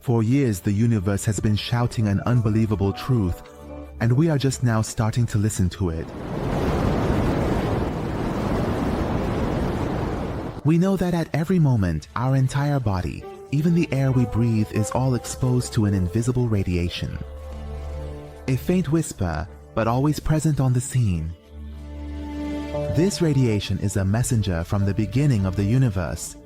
For years, the universe has been shouting an unbelievable truth, and we are just now starting to listen to it. We know that at every moment, our entire body, even the air we breathe, is all exposed to an invisible radiation. A faint whisper, but always present on the scene. This radiation is a messenger from the beginning of the universe,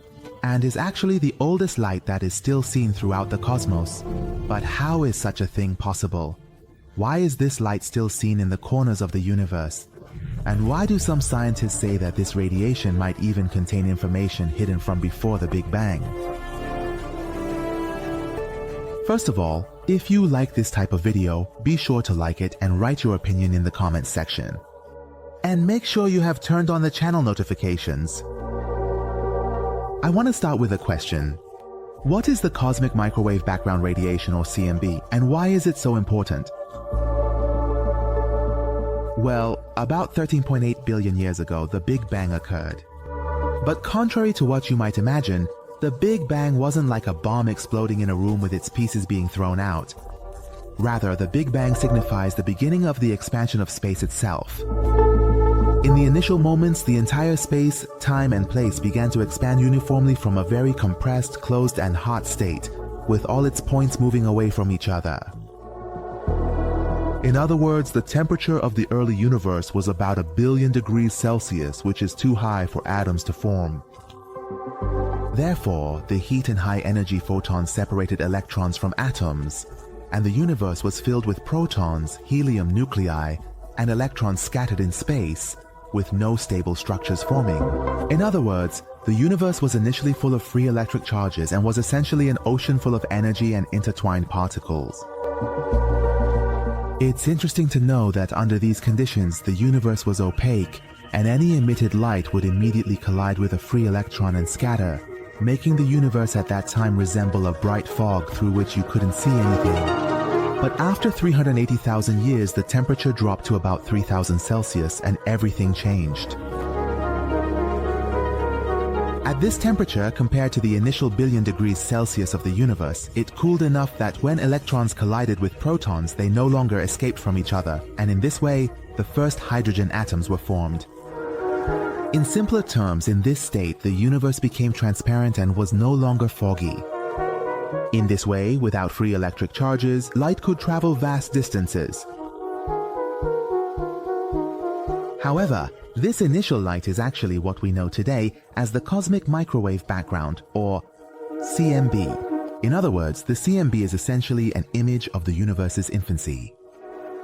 and is actually the oldest light that is still seen throughout the cosmos. But how is such a thing possible? Why is this light still seen in the corners of the universe? And why do some scientists say that this radiation might even contain information hidden from before the Big Bang? First of all, if you like this type of video, be sure to like it and write your opinion in the comments section. And make sure you have turned on the channel notifications. I want to start with a question. What is the cosmic microwave background radiation, or CMB, and why is it so important? Well, about 13.8 billion years ago, the Big Bang occurred. But contrary to what you might imagine, the Big Bang wasn't like a bomb exploding in a room with its pieces being thrown out. Rather, the Big Bang signifies the beginning of the expansion of space itself. In the initial moments, the entire space, time, and place began to expand uniformly from a very compressed, closed, and hot state, with all its points moving away from each other. In other words, the temperature of the early universe was about 1 billion degrees Celsius, which is too high for atoms to form. Therefore, the heat and high-energy photons separated electrons from atoms, and the universe was filled with protons, helium nuclei, and electrons scattered in space, with no stable structures forming. In other words, the universe was initially full of free electric charges and was essentially an ocean full of energy and intertwined particles. It's interesting to know that under these conditions, the universe was opaque, and any emitted light would immediately collide with a free electron and scatter, making the universe at that time resemble a bright fog through which you couldn't see anything. But after 380,000 years, the temperature dropped to about 3000 Celsius and everything changed. At this temperature, compared to the initial billion degrees Celsius of the universe, it cooled enough that when electrons collided with protons, they no longer escaped from each other, and in this way, the first hydrogen atoms were formed. In simpler terms, in this state, the universe became transparent and was no longer foggy. In this way, without free electric charges, light could travel vast distances. However, this initial light is actually what we know today as the cosmic microwave background, or CMB. In other words, the CMB is essentially an image of the universe's infancy.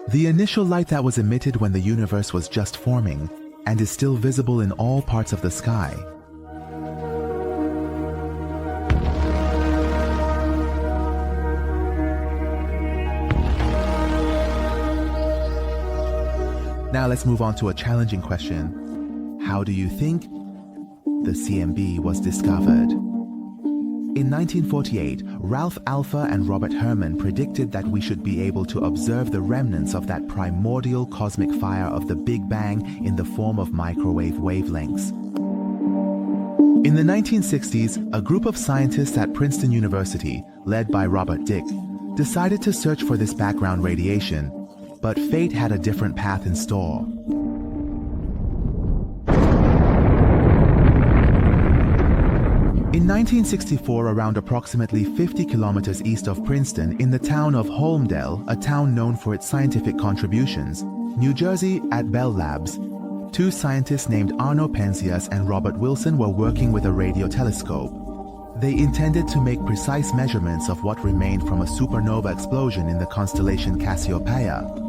The initial light that was emitted when the universe was just forming, and is still visible in all parts of the sky. Now let's move on to a challenging question. How do you think the CMB was discovered? In 1948, Ralph Alpha and Robert Herman predicted that we should be able to observe the remnants of that primordial cosmic fire of the Big Bang in the form of microwave wavelengths. In the 1960s, a group of scientists at Princeton University, led by Robert Dick, decided to search for this background radiation, but fate had a different path in store. In 1964, around approximately 50 kilometers east of Princeton, in the town of Holmdel, a town known for its scientific contributions, New Jersey, at Bell Labs, two scientists named Arno Penzias and Robert Wilson were working with a radio telescope. They intended to make precise measurements of what remained from a supernova explosion in the constellation Cassiopeia.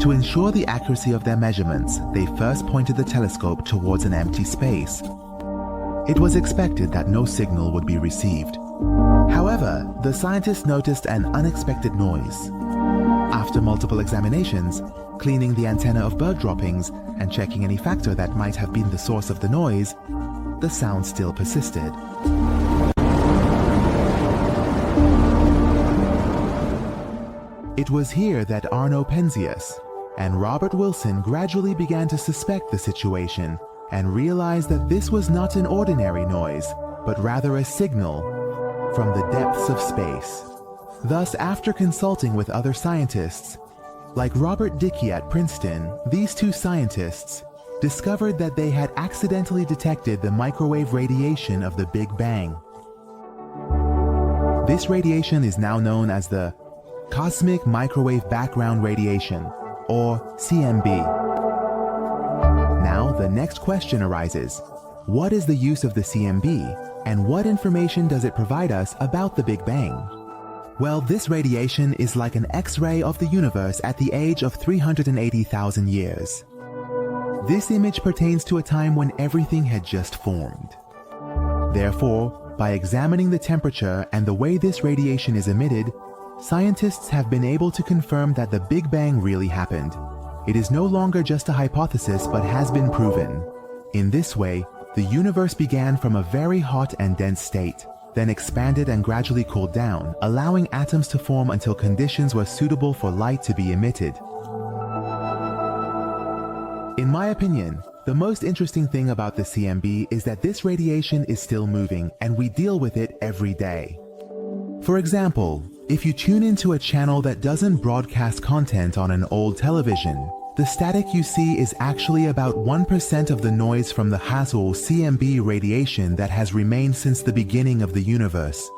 To ensure the accuracy of their measurements, they first pointed the telescope towards an empty space. It was expected that no signal would be received. However, the scientists noticed an unexpected noise. After multiple examinations, cleaning the antenna of bird droppings, and checking any factor that might have been the source of the noise, the sound still persisted. It was here that Arno Penzias and Robert Wilson gradually began to suspect the situation and realized that this was not an ordinary noise, but rather a signal from the depths of space. Thus, after consulting with other scientists, like Robert Dickey at Princeton, these two scientists discovered that they had accidentally detected the microwave radiation of the Big Bang. This radiation is now known as the Cosmic Microwave Background Radiation, or CMB. Now, the next question arises. What is the use of the CMB, and what information does it provide us about the Big Bang? Well, this radiation is like an X-ray of the universe at the age of 380,000 years. This image pertains to a time when everything had just formed. Therefore, by examining the temperature and the way this radiation is emitted, scientists have been able to confirm that the Big Bang really happened. It is no longer just a hypothesis but has been proven. In this way, the universe began from a very hot and dense state, then expanded and gradually cooled down, allowing atoms to form until conditions were suitable for light to be emitted. In my opinion, the most interesting thing about the CMB is that this radiation is still moving and we deal with it every day. For example, if you tune into a channel that doesn't broadcast content on an old television, the static you see is actually about 1% of the noise from the Hazell CMB radiation that has remained since the beginning of the universe.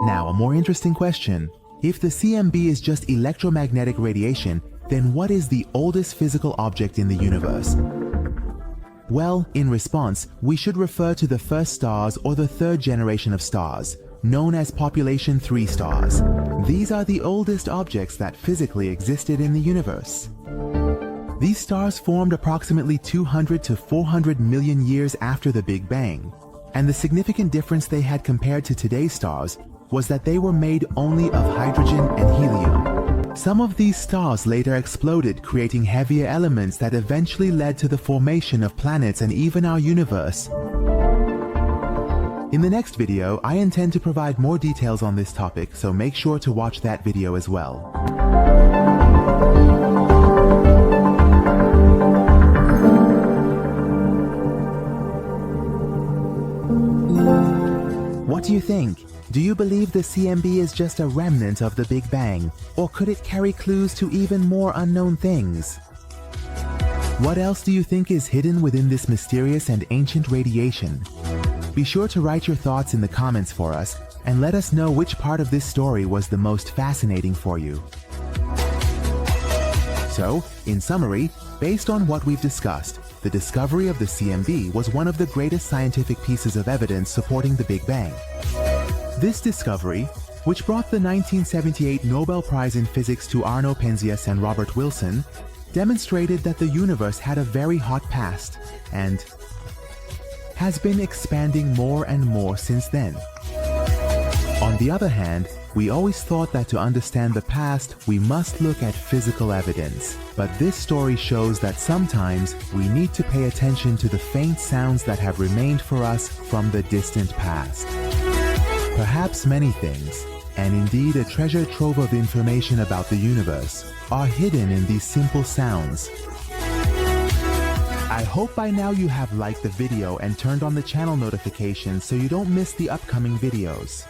Now, a more interesting question. If the CMB is just electromagnetic radiation, then what is the oldest physical object in the universe? Well, in response, we should refer to the first stars or the third generation of stars, known as population 3 stars. These are the oldest objects that physically existed in the universe. These stars formed approximately 200 to 400 million years after the Big Bang, and the significant difference they had compared to today's stars was that they were made only of hydrogen and helium. Some of these stars later exploded, creating heavier elements that eventually led to the formation of planets and even our universe. In the next video, I intend to provide more details on this topic, so make sure to watch that video as well. What do you think? Do you believe the CMB is just a remnant of the Big Bang, or could it carry clues to even more unknown things? What else do you think is hidden within this mysterious and ancient radiation? Be sure to write your thoughts in the comments for us and let us know which part of this story was the most fascinating for you. So, in summary, based on what we've discussed, the discovery of the CMB was one of the greatest scientific pieces of evidence supporting the Big Bang. This discovery, which brought the 1978 Nobel Prize in Physics to Arno Penzias and Robert Wilson, demonstrated that the universe had a very hot past and has been expanding more and more since then. On the other hand, we always thought that to understand the past, we must look at physical evidence. But this story shows that sometimes we need to pay attention to the faint sounds that have remained for us from the distant past. Perhaps many things, and indeed a treasure trove of information about the universe, are hidden in these simple sounds. I hope by now you have liked the video and turned on the channel notifications so you don't miss the upcoming videos.